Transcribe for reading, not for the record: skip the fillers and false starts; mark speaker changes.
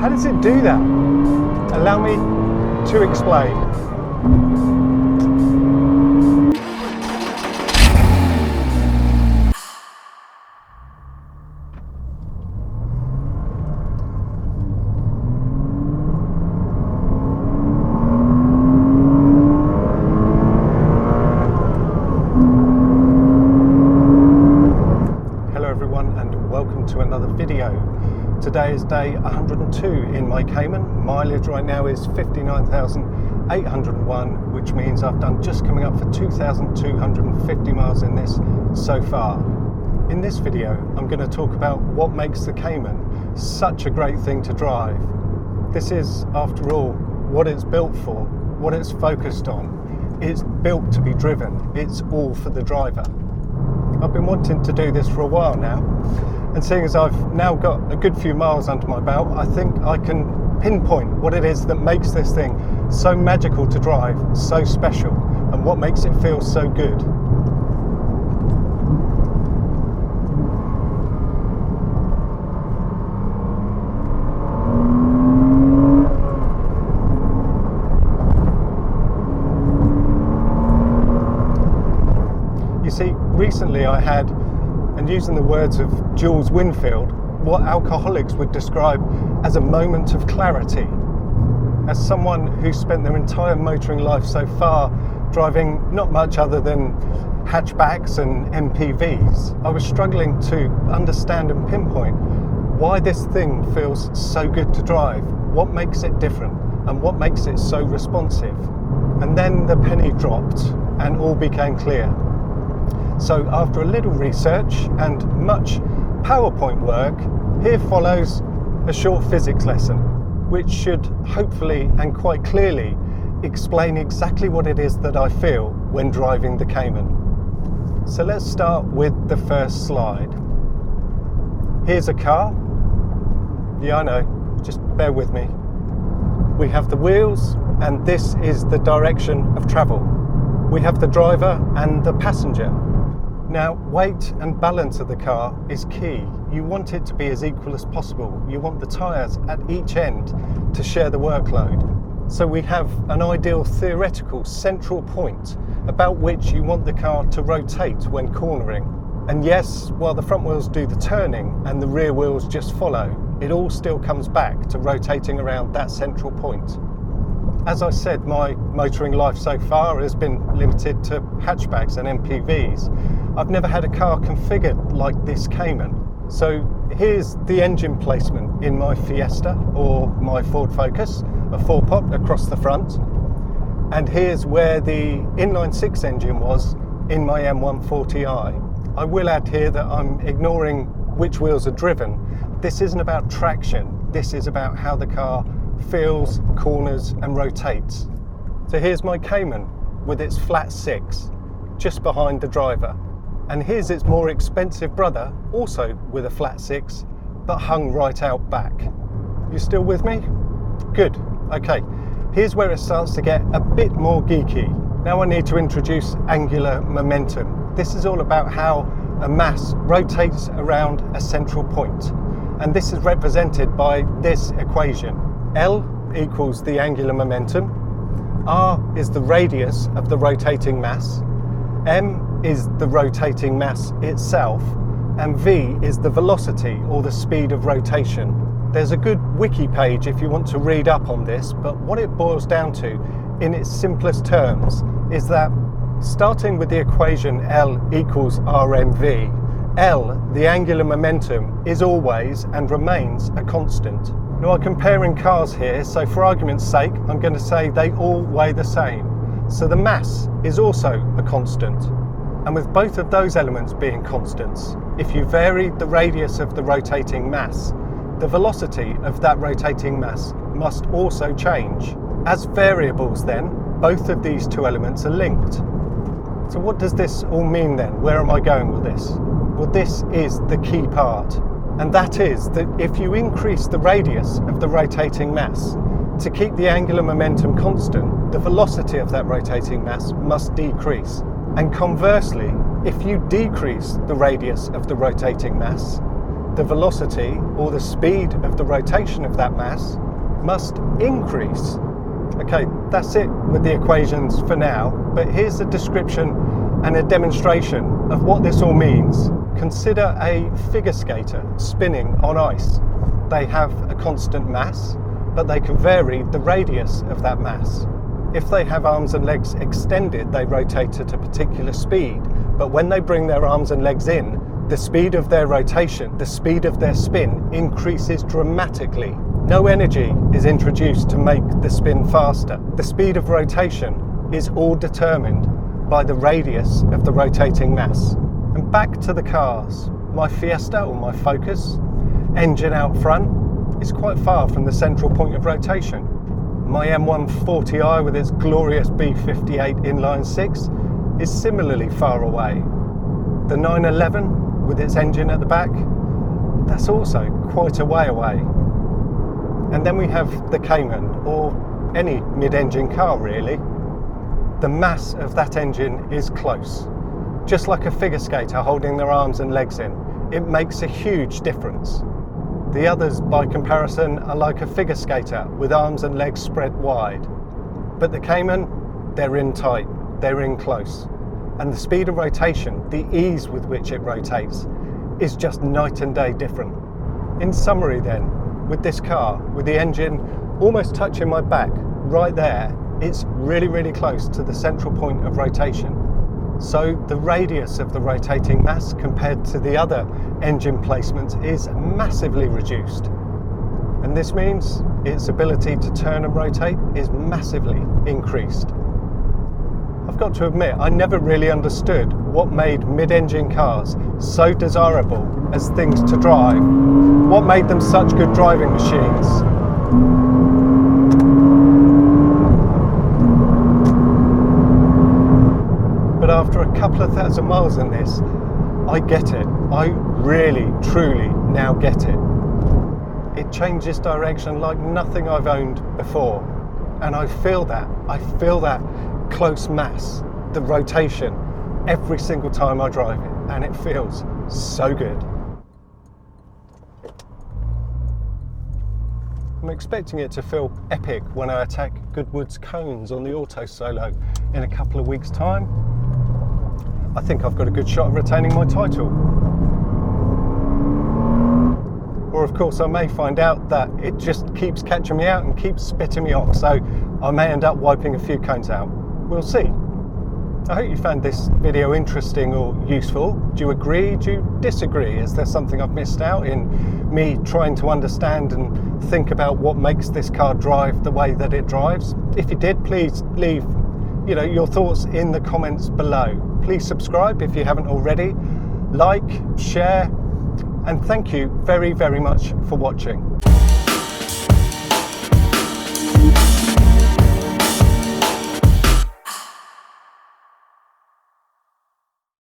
Speaker 1: How does it do that? Allow me to explain. To another video. Today is day 102 in my Cayman. Mileage right now is 59,801, which means I've done just coming up for 2,250 miles in this so far. In this video, I'm going to talk about what makes the Cayman such a great thing to drive. This is, after all, what it's built for, what it's focused on. It's built to be driven. It's all for the driver. I've been wanting to do this for a while now, and seeing as I've now got a good few miles under my belt, I think I can pinpoint what it is that makes this thing so magical to drive, so special, and what makes it feel so good. You see, recently I had, and using the words of Jules Winfield, what alcoholics would describe as a moment of clarity. As someone who spent their entire motoring life so far driving not much other than hatchbacks and MPVs, I was struggling to understand and pinpoint why this thing feels so good to drive, what makes it different, and what makes it so responsive. And then the penny dropped and all became clear. So after a little research and much PowerPoint work, here follows a short physics lesson, which should hopefully and quite clearly explain exactly what it is that I feel when driving the Cayman. So let's start with the first slide. Here's a car. Yeah, I know, just bear with me. We have the wheels, and this is the direction of travel. We have the driver and the passenger. Now, weight and balance of the car is key. You want it to be as equal as possible. You want the tyres at each end to share the workload. So we have an ideal theoretical central point about which you want the car to rotate when cornering. And yes, while the front wheels do the turning and the rear wheels just follow, it all still comes back to rotating around that central point. As I said, my motoring life so far has been limited to hatchbacks and MPVs. I've never had a car configured like this Cayman. So here's the engine placement in my Fiesta or my Ford Focus, a 4-pot across the front. And here's where the inline-6 engine was in my M140i. I will add here that I'm ignoring which wheels are driven. This isn't about traction. This is about how the car feels, corners and rotates. So here's my Cayman with its flat 6 just behind the driver, and here's its more expensive brother, also with a flat 6 but hung right out back. You still with me? Good. Okay, here's where it starts to get a bit more geeky. Now I need to introduce angular momentum. This is all about how a mass rotates around a central point, and this is represented by this equation. L equals the angular momentum, R is the radius of the rotating mass, M is the rotating mass itself, and V is the velocity or the speed of rotation. There's a good wiki page if you want to read up on this, but what it boils down to in its simplest terms is that starting with the equation L equals RmV, L, the angular momentum, is always and remains a constant. Now I'm comparing cars here, so for argument's sake, I'm going to say they all weigh the same. So the mass is also a constant. And with both of those elements being constants, if you vary the radius of the rotating mass, the velocity of that rotating mass must also change. As variables then, both of these two elements are linked. So what does this all mean then? Where am I going with this? Well, this is the key part. And that is that if you increase the radius of the rotating mass to keep the angular momentum constant, the velocity of that rotating mass must decrease. And conversely, if you decrease the radius of the rotating mass, the velocity or the speed of the rotation of that mass must increase. Okay, that's it with the equations for now, but here's a description and a demonstration of what this all means. Consider a figure skater spinning on ice. They have a constant mass, but they can vary the radius of that mass. If they have arms and legs extended, they rotate at a particular speed, but when they bring their arms and legs in, the speed of their rotation, the speed of their spin increases dramatically. No energy is introduced to make the spin faster. The speed of rotation is all determined by the radius of the rotating mass. And back to the cars. My Fiesta or my Focus, engine out front, is quite far from the central point of rotation. My M140i with its glorious B58 inline 6 is similarly far away. The 911 with its engine at the back, that's also quite a way away. And then we have the Cayman, or any mid-engine car really. The mass of that engine is close. Just like a figure skater holding their arms and legs in, it makes a huge difference. The others, by comparison, are like a figure skater with arms and legs spread wide. But the Cayman, they're in tight, they're in close. And the speed of rotation, the ease with which it rotates, is just night and day different. In summary then, with this car, with the engine almost touching my back, right there, it's really, really close to the central point of rotation. So the radius of the rotating mass compared to the other engine placements is massively reduced. And this means its ability to turn and rotate is massively increased. I've got to admit, I never really understood what made mid-engine cars so desirable as things to drive. What made them such good driving machines. But after a couple of thousand miles in this, I get it. I really, truly now get it. It changes direction like nothing I've owned before. And I feel that close mass, the rotation, every single time I drive it. And it feels so good. I'm expecting it to feel epic when I attack Goodwood's cones on the Auto Solo in a couple of weeks' time. I think I've got a good shot of retaining my title. Or of course I may find out that it just keeps catching me out and keeps spitting me off, so I may end up wiping a few cones out. We'll see. I hope you found this video interesting or useful. Do you agree? Do you disagree? Is there something I've missed out in me trying to understand and think about what makes this car drive the way that it drives? If you did, please leave your thoughts in the comments below. Please subscribe if you haven't already, like, share, and thank you very, very much for watching.